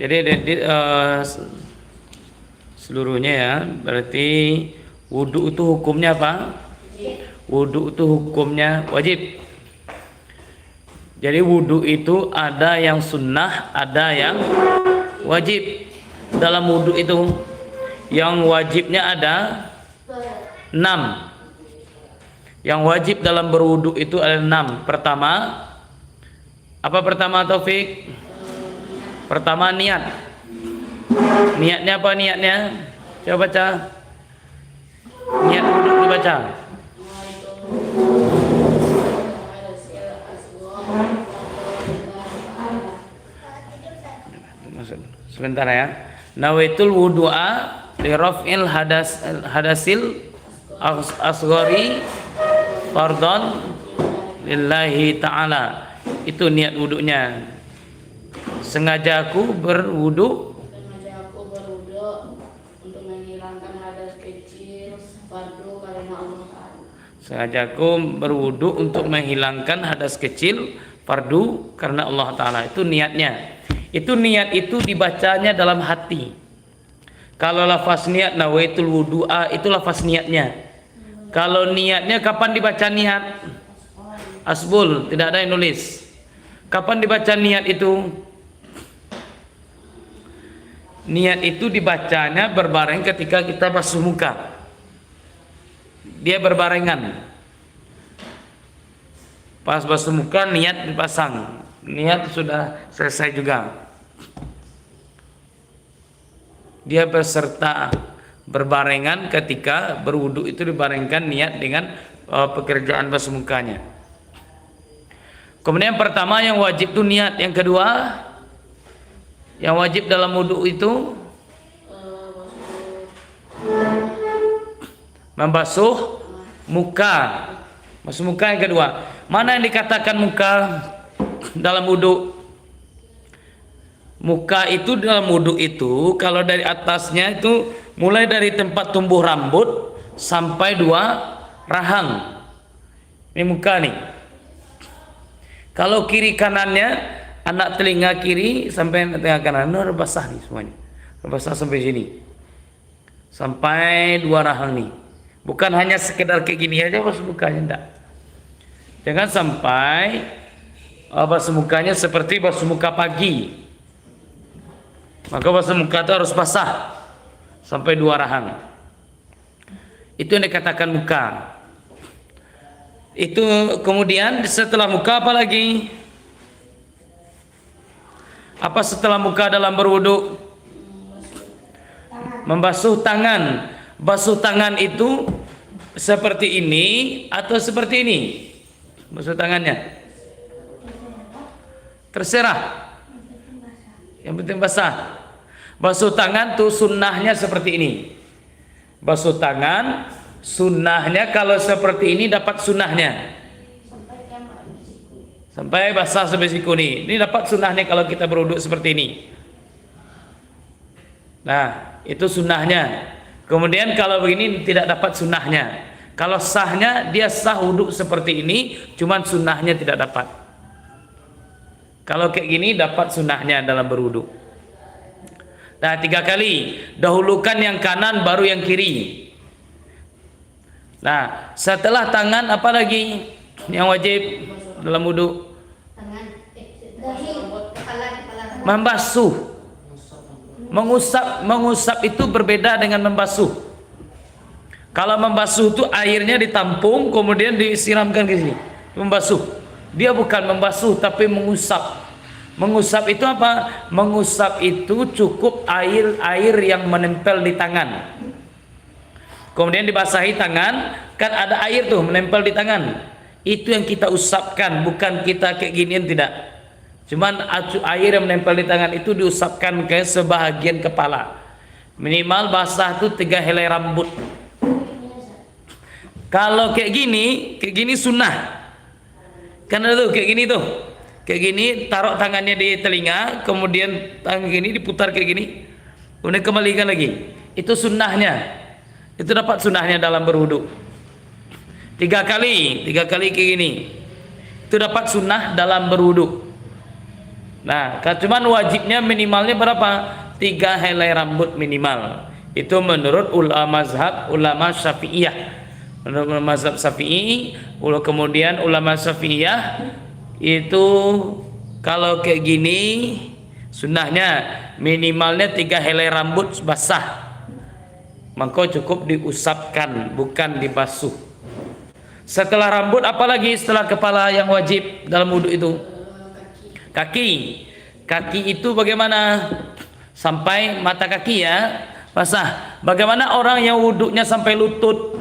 Jadi seluruhnya ya, berarti wudu itu hukumnya apa? Wudu itu hukumnya wajib. Jadi wudu itu ada yang sunnah, ada yang wajib. Dalam wudu itu yang wajibnya ada 6. Yang wajib dalam berwudu itu ada 6. Pertama, apa pertama Taufik? Pertama niat. Niatnya apa niatnya? Coba baca. Niat wudu dibaca. Sebentar ya. Nawaitul wudu'a li raf'il hadasil asghari fardhan lillahi ta'ala. Itu niat wudunya. Sengaja aku berwudu untuk menghilangkan hadas kecil fardu karena Allah Ta'ala. Sengaja aku berwudu untuk menghilangkan hadas kecil fardu karena Allah Ta'ala. Itu niatnya. Itu niat itu dibacanya dalam hati. Kalau lafaz niat nawaitul wudu'a itu lafaz niatnya. Kalau niatnya kapan dibaca niat? Asbul, tidak ada yang nulis. Kapan dibaca niat itu? Niat itu dibacanya berbareng ketika kita basuh muka. Dia berbarengan. Pas basuh muka niat dipasang. Niat sudah selesai juga. Dia berserta berbarengan ketika berwudu itu dibarengkan niat dengan pekerjaan basuh mukanya. Kemudian pertama yang wajib itu niat. Yang kedua yang wajib dalam wudu itu membasuh muka. Basuh muka yang kedua. Mana yang dikatakan muka dalam wudu? Muka itu dalam wudu itu kalau dari atasnya itu mulai dari tempat tumbuh rambut sampai 2 rahang. Ini muka nih. Kalau kiri kanannya anak telinga kiri sampai telinga kanan udah basah nih semuanya. Basah sampai sini. Sampai 2 rahang nih. Bukan hanya sekedar kayak gini aja basuh mukanya, enggak. Jangan sampai basuh mukanya seperti basuh muka pagi. Maka basuh muka itu harus basah sampai 2 rahang. Itu yang dikatakan muka. Itu kemudian setelah muka apa lagi? Apa setelah muka dalam berwudu? Membasuh tangan. Basuh tangan itu seperti ini atau seperti ini? Basuh tangannya. Terserah. Yang penting basah. Basuh tangan tuh sunnahnya seperti ini. Basuh tangan sunnahnya kalau seperti ini dapat sunnahnya. Sampai basah sampai siku nih. Ini dapat sunnahnya kalau kita berwudu seperti ini. Nah, itu sunnahnya. Kemudian kalau begini tidak dapat sunnahnya. Kalau sahnya dia sah wudu seperti ini, cuman sunnahnya tidak dapat. Kalau kayak gini dapat sunnahnya dalam berwudu. Nah, 3 kali. Dahulukan yang kanan baru yang kiri. Nah, setelah tangan apa lagi yang wajib dalam wudu? Membasuh. Mengusap itu berbeda dengan membasuh. Kalau membasuh itu airnya ditampung kemudian disiramkan ke sini. Membasuh. Dia bukan membasuh tapi mengusap. Mengusap itu apa? Mengusap itu cukup air yang menempel di tangan. Kemudian dibasahi tangan, kan ada air tuh menempel di tangan. Itu yang kita usapkan, bukan kita kayak ginian, tidak. Cuman air yang menempel di tangan itu diusapkan ke sebahagian kepala. Minimal basah tuh 3 helai rambut. Kalau kayak gini sunnah. Kan ada tuh kayak gini tuh. Kayak gini, taruh tangannya di telinga, kemudian tangan gini diputar kayak gini. Kemudian kembalikan lagi. Itu sunnahnya. Itu dapat sunnahnya dalam berwudu. 3 kali kayak gini. Itu dapat sunnah dalam berwudu. Nah, cuman wajibnya minimalnya berapa? 3 helai rambut minimal. Itu menurut ulama Syafi'iyah. Menurut mazhab Syafi'i, kemudian ulama Syafi'iyah itu kalau kayak gini sunnahnya minimalnya 3 helai rambut basah. Maka cukup diusapkan, bukan dibasuh. Setelah rambut apalagi setelah kepala yang wajib dalam wudhu itu? Kaki. Kaki itu bagaimana? Sampai mata kaki ya basah. Bagaimana orang yang wudhunya sampai lutut?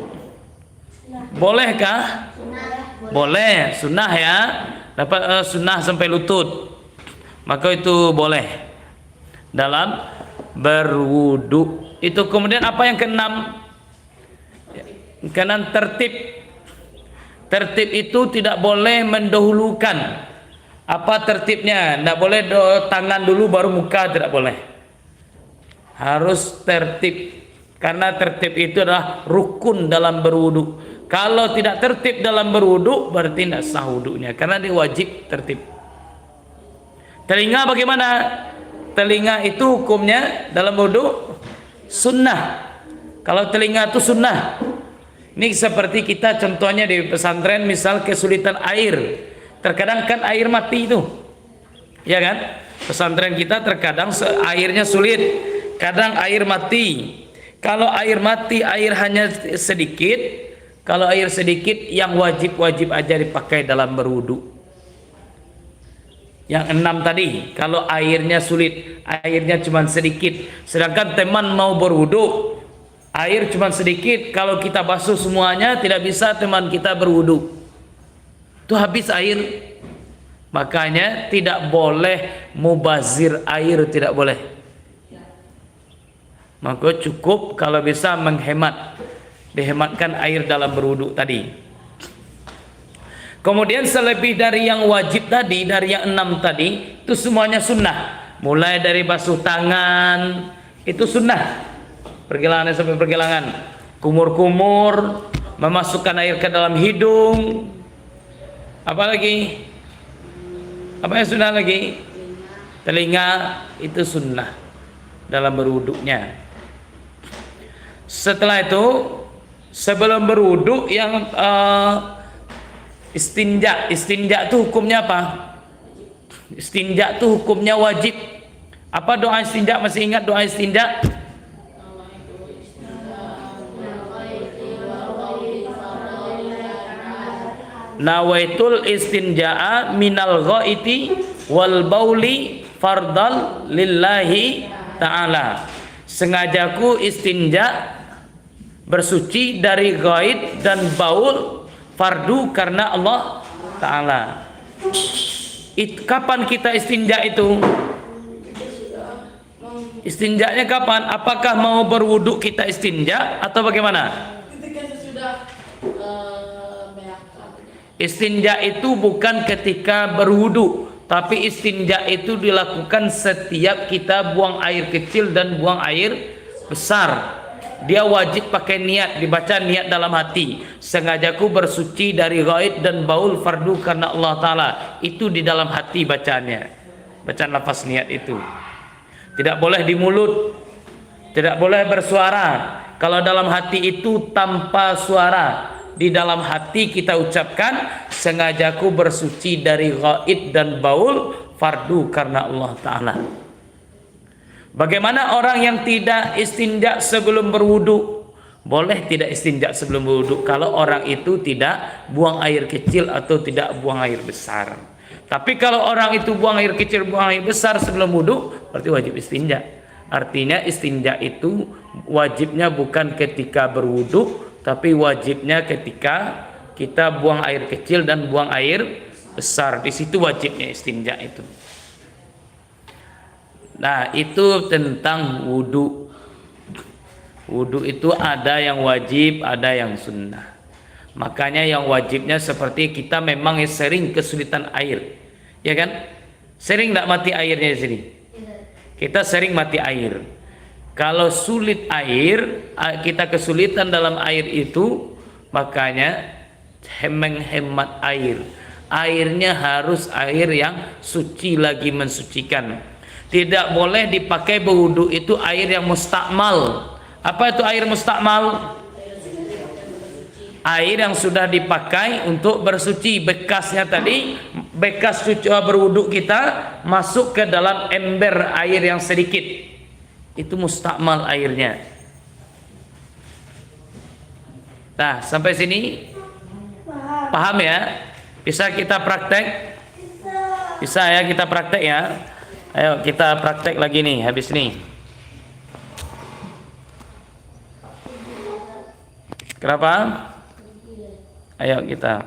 Bolehkah? Boleh, sunnah ya. Dapat sunnah sampai lutut. Maka itu boleh dalam berwudhu. Itu kemudian apa yang keenam? Keenam tertib. Tertib itu tidak boleh mendahulukan. Apa tertibnya? Tidak boleh tangan dulu baru muka, tidak boleh. Harus tertib. Karena tertib itu adalah rukun dalam berwudu. Kalau tidak tertib dalam berwudu berarti tidak sah wudunya. Karena dia wajib tertib. Telinga bagaimana? Telinga itu hukumnya dalam wudu sunnah. Kalau telinga itu sunnah. Ini seperti kita contohnya di pesantren, misal kesulitan air. Terkadang kan air mati itu, ya kan? Pesantren kita terkadang airnya sulit, kadang air mati. Kalau air mati, air hanya sedikit. Kalau air sedikit, yang wajib aja dipakai dalam berwudu. Yang 6 tadi, kalau airnya sulit, airnya cuma sedikit. Sedangkan teman mau berwudu, air cuma sedikit. Kalau kita basuh semuanya, tidak bisa teman kita berwudu. Itu habis air. Makanya tidak boleh mubazir air, tidak boleh. Maka cukup kalau bisa menghemat, dihematkan air dalam berwudu tadi. Kemudian selebih dari yang wajib tadi, dari yang 6 tadi, itu semuanya sunnah. Mulai dari basuh tangan, itu sunnah. Pergelangan sampai pergelangan. Kumur-kumur, memasukkan air ke dalam hidung. Apa lagi? Apa yang sunnah lagi? Telinga, itu sunnah dalam berwuduknya. Setelah itu, sebelum berwuduk yang istinja. Istinja itu hukumnya apa? Istinja itu hukumnya wajib. Apa doa istinja? Masih ingat doa istinja? Nawaitul istinja'a minal ghaiti wal bauli fardal lillahi ta'ala. Sengajaku istinja, bersuci dari ghaid dan baul, fardu karena Allah Ta'ala. Kapan kita istinja itu? Istinjanya kapan? Apakah mau berwudu kita istinja atau bagaimana? Ketika sesudah Istinja itu bukan ketika berwudu, tapi istinja itu dilakukan setiap kita buang air kecil dan buang air besar. Dia wajib pakai niat, dibaca niat dalam hati. Sengajaku bersuci dari ghaid dan baul fardu karena Allah Ta'ala. Itu di dalam hati bacanya. Bacaan lafaz niat itu. Tidak boleh di mulut, tidak boleh bersuara. Kalau dalam hati itu tanpa suara. Di dalam hati kita ucapkan, sengajaku bersuci dari ghaid dan baul fardu karena Allah Ta'ala. Bagaimana orang yang tidak istinja sebelum berwudu? Boleh tidak istinja sebelum berwudu kalau orang itu tidak buang air kecil atau tidak buang air besar. Tapi kalau orang itu buang air kecil, buang air besar sebelum wudu, berarti wajib istinja. Artinya istinja itu wajibnya bukan ketika berwudu, tapi wajibnya ketika kita buang air kecil dan buang air besar. Di situ wajibnya istinja itu. Nah, itu tentang wudu. Wudu itu ada yang wajib, ada yang sunnah. Makanya yang wajibnya seperti kita memang sering kesulitan air, ya kan? Sering tidak mati airnya di sini. Kita sering mati air. Kalau sulit air, kita kesulitan dalam air itu, makanya menghemat air. airnya harus air yang suci lagi mensucikan. Tidak boleh dipakai berwudu itu air yang mustakmal. Apa itu air mustakmal? Air yang sudah dipakai untuk bersuci. Bekasnya tadi, bekas berwudu kita masuk ke dalam ember air yang sedikit, itu mustakmal airnya. Nah, sampai sini paham ya? Bisa kita praktek? Bisa ya, kita praktek ya. Ayo kita praktek lagi nih habis nih. Kenapa? Ayo kita